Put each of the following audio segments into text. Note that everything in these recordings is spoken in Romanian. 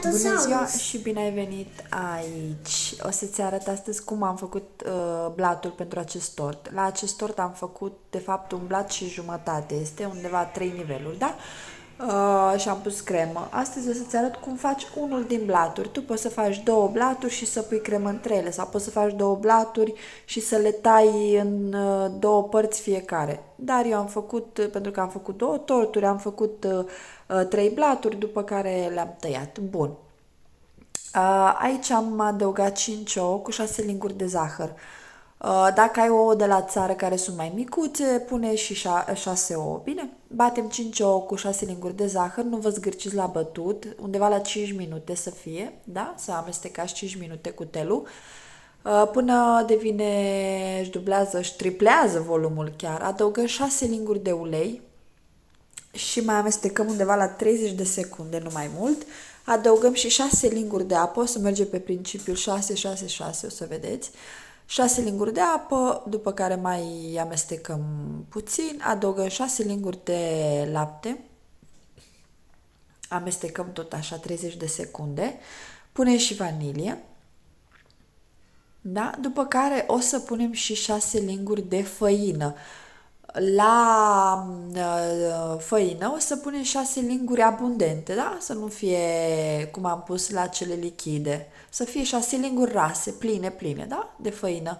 Bună ziua Spiritosaurus. și bine ai venit aici. O să-ți arăt astăzi cum am făcut blatul pentru acest tort. La acest tort am făcut, de fapt, un blat și jumătate. Este undeva 3 niveluri, da? Și am pus cremă. Astăzi o să-ți arăt cum faci unul din blaturi. Tu poți să faci două blaturi și să pui cremă între ele, sau poți să faci două blaturi și să le tai în două părți fiecare. Dar eu am făcut, pentru că am făcut două torturi, am făcut trei blaturi, după care le-am tăiat. Bun. Aici am adăugat 5 ouă cu 6 linguri de zahăr. Dacă ai ouă de la țară care sunt mai micuțe, pune și 6 ouă. Bine? Batem 5 ouă cu 6 linguri de zahăr, nu vă zgârciți la bătut, undeva la 5 minute să fie, da? Să amestecați 5 minute cu telul. Până devine, își dublează, își triplează volumul chiar, adăugăm 6 linguri de ulei, și mai amestecăm undeva la 30 de secunde, nu mai mult. Adăugăm și 6 linguri de apă, o să merge pe principiul 6-6-6, o să vedeți. 6 linguri de apă, după care mai amestecăm puțin, adăugăm 6 linguri de lapte, amestecăm tot așa 30 de secunde, punem și vanilie, da? După care o să punem și 6 linguri de făină. La făină o să punem 6 linguri abundente, da? Să nu fie cum am pus la cele lichide. Să fie 6 linguri rase, pline, pline, da? De făină.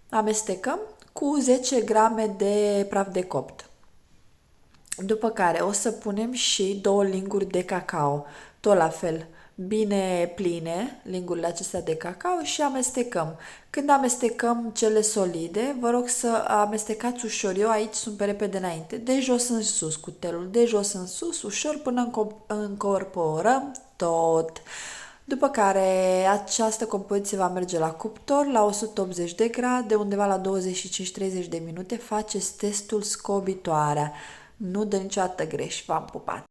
Amestecăm cu 10 grame de praf de copt. După care o să punem și 2 linguri de cacao, tot la fel, bine pline, lingurile acestea de cacao și amestecăm. Când amestecăm cele solide, vă rog să amestecați ușor. Eu aici sunt pe repede înainte, de jos în sus cu telul, de jos în sus, ușor până încorporăm tot. După care această compoziție va merge la cuptor la 180 de grade, undeva la 25-30 de minute. Faceți testul scobitoarea. Nu dă niciodată greș. V-am pupat!